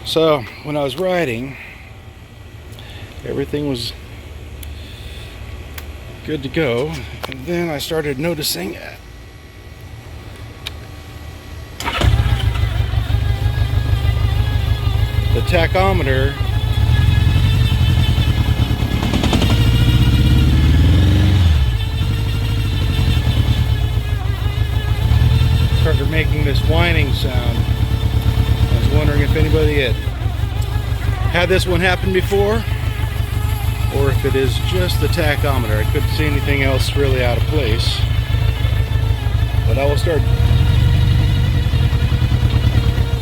So when I was riding, everything was good to go, and then I started noticing the tachometer started making this whining sound. I was wondering if anybody had this one happen before, or if it is just the tachometer. I couldn't see anything else really out of place, but I will start.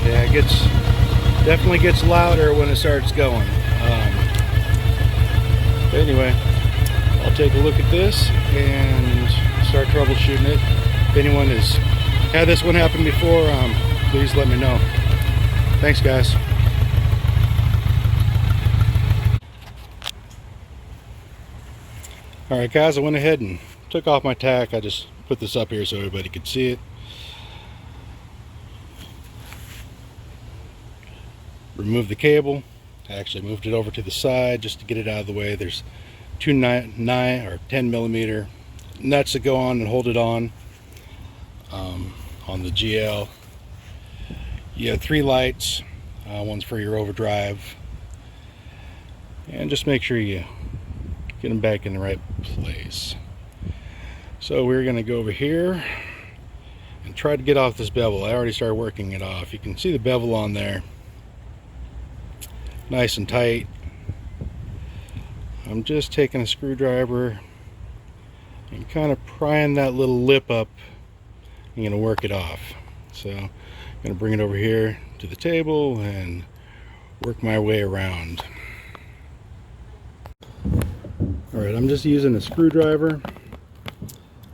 Yeah, it definitely gets louder when it starts going. But anyway, I'll take a look at this and start troubleshooting it. If anyone has had this one happen before, please let me know. Thanks, guys. Alright guys, I went ahead and took off my tack. I just put this up here so everybody could see it. Removed the cable. I actually moved it over to the side just to get it out of the way. There's two 9 or 10 millimeter nuts that go on and hold it on the GL. You have 3 lights. One's for your overdrive. And just make sure you get them back in the right place. So we're going to go over here and try to get off this bevel. I already started working it off. You can see the bevel on there. Nice and tight. I'm just taking a screwdriver and kind of prying that little lip up. I'm going to work it off. So I'm going to bring it over here to the table and work my way around. Alright, I'm just using a screwdriver.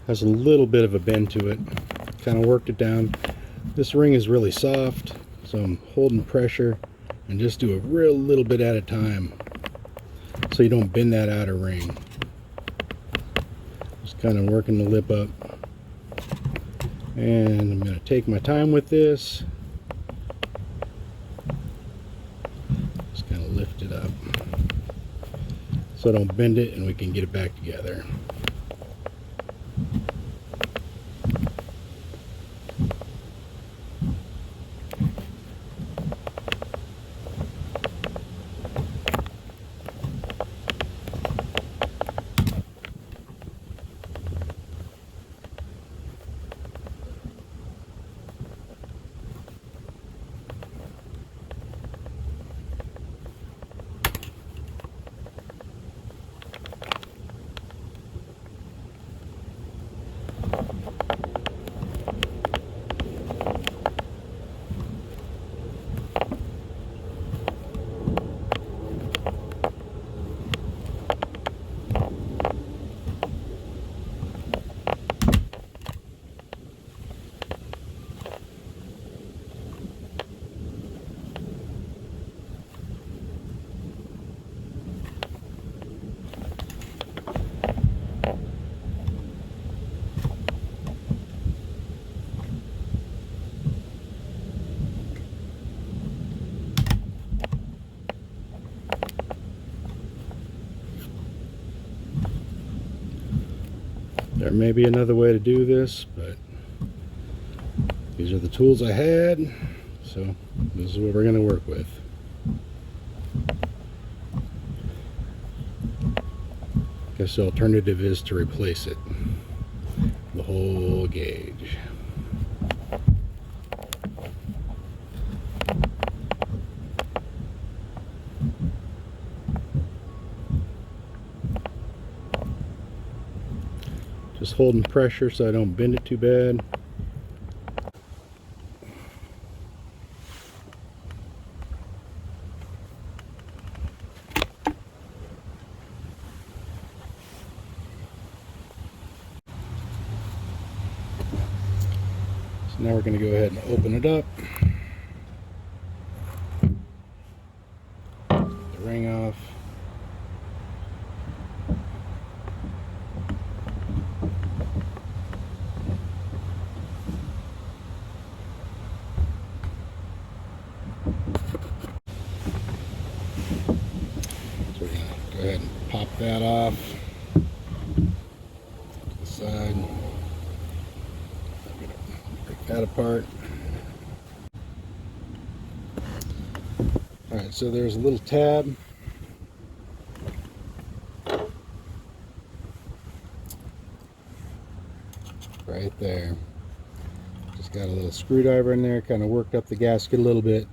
Has a little bit of a bend to it. Kind of worked it down. This ring is really soft, so I'm holding pressure and just do a real little bit at a time so you don't bend that outer ring. Just kind of working the lip up. And I'm going to take my time with this. Just kind of lift it up so I don't bend it and we can get it back together. There may be another way to do this, but these are the tools I had, so this is what we're going to work with. Guess the alternative is to replace it, the whole gauge. Just holding pressure so I don't bend it too bad. So now we're going to go ahead and open it up. The ring off. ahead and pop that off to the side. I'm going to break that apart. Alright, so there's a little tab. Right there. Just got a little screwdriver in there, kind of worked up the gasket a little bit.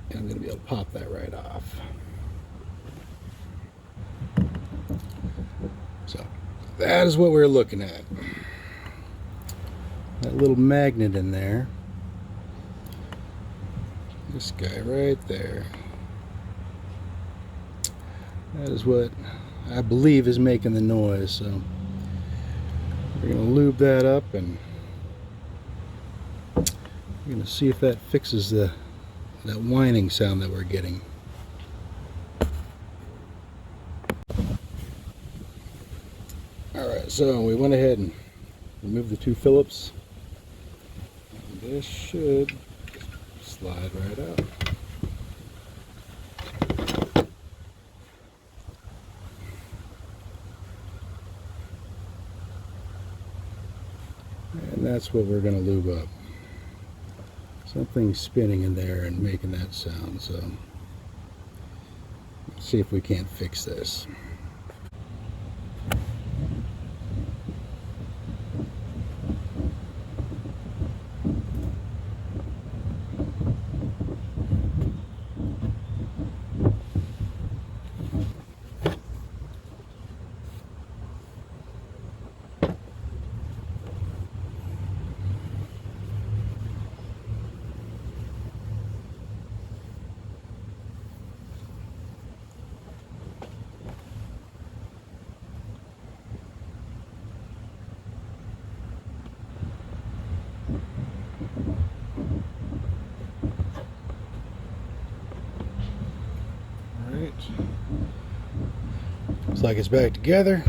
And I'm going to be able to pop that right off. So that is what we're looking at. That little magnet in there. This guy right there. That is what I believe is making the noise. So we're going to lube that up, and we're going to see if that fixes that whining sound that we're getting. Alright, so we went ahead and removed the two Phillips. And this should slide right out. And that's what we're going to lube up. Something's spinning in there and making that sound, so let's see if we can't fix this. Looks like it's back together.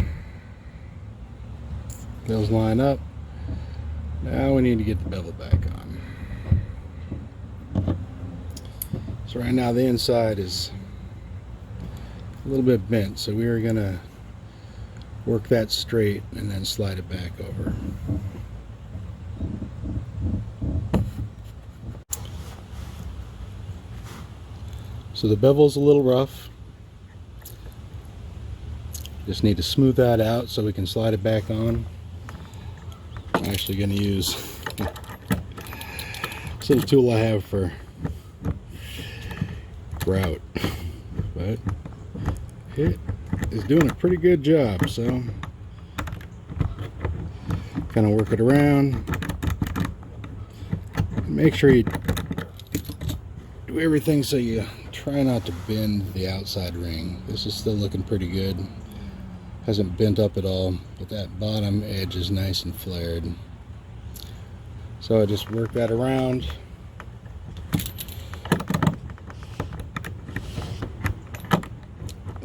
Those line up. Now we need to get the bevel back on. So right now the inside is a little bit bent, so we are going to work that straight and then slide it back over. So the bevel's a little rough. Just need to smooth that out so we can slide it back on. I'm actually going to use this little tool I have for grout, but it is doing a pretty good job. So kind of work it around. Make sure you do everything so you try not to bend the outside ring. This is still looking pretty good. Hasn't bent up at all, but that bottom edge is nice and flared. So I just work that around.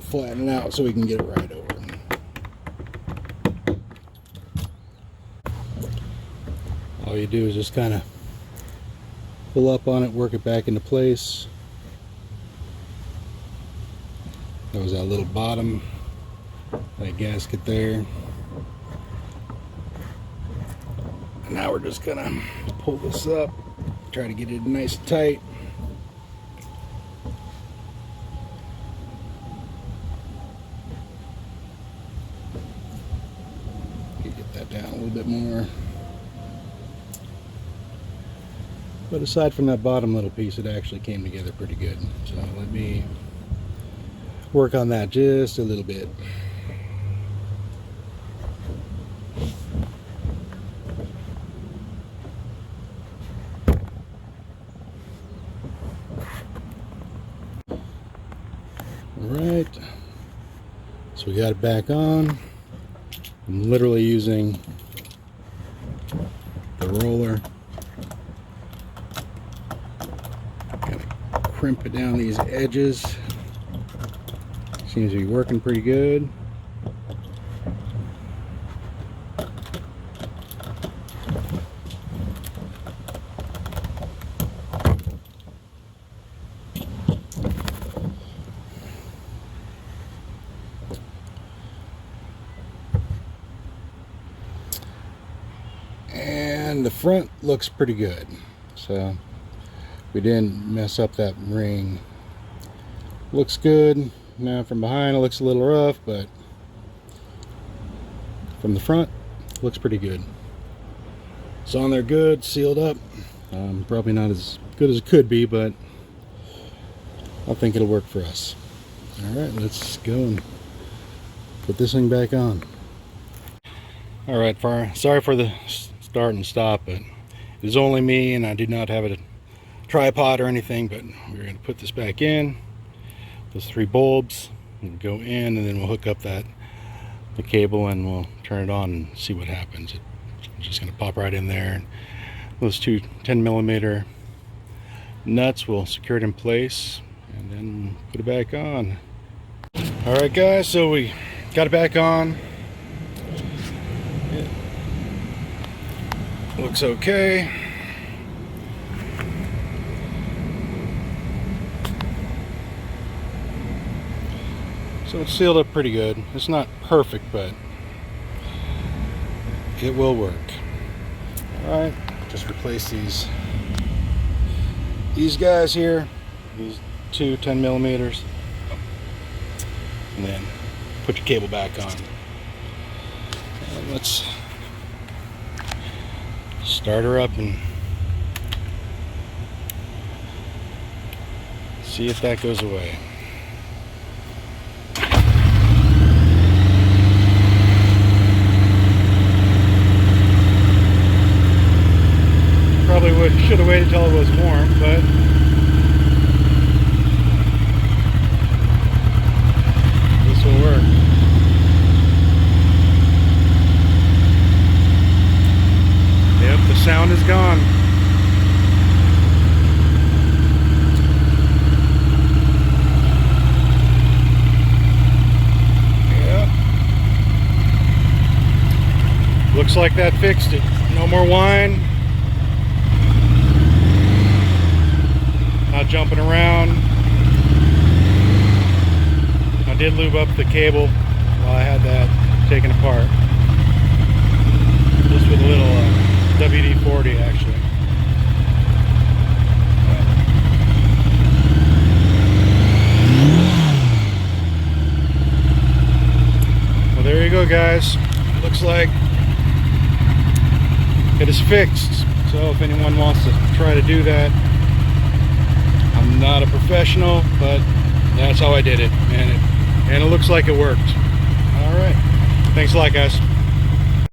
Flatten it out so we can get it right over. All you do is just kind of pull up on it, work it back into place. That was that little bottom, that gasket there. And now we're just gonna pull this up, try to get it nice and tight. Get that down a little bit more. But aside from that bottom little piece, it actually came together pretty good. So let me work on that just a little bit. Alright, so we got it back on. I'm literally using the roller. Kind of crimp it down these edges. Seems to be working pretty good. front looks pretty good, so we didn't mess up that ring. Looks good. Now from behind it looks a little rough, but from the front looks pretty good. It's on there good, sealed up. Probably not as good as it could be, but I think it'll work for us. Alright, let's go and put this thing back on. Alright, sorry for the start and stop, but it is only me and I do not have a tripod or anything, but we're going to put this back in. Those 3 bulbs will go in, and then we'll hook up the cable and we'll turn it on and see what happens. It's just going to pop right in there. Those 2 10mm nuts will secure it in place and then put it back on. Alright guys, so we got it back on. It looks okay. So it's sealed up pretty good. It's not perfect, but it will work. Alright, just replace these guys here, these 2 10mm, and then put your cable back on. And let's start her up and see if that goes away. Should have waited till it was warm, but this will work. Yep, the sound is gone. Yep. Looks like that fixed it. No more whine. Not jumping around. I did lube up the cable while I had that taken apart. Just with a little WD-40 actually. Well, there you go guys. Looks like it is fixed. So if anyone wants to try to do that, I'm not a professional, but that's how I did it, and it looks like it worked. All right, thanks a lot guys.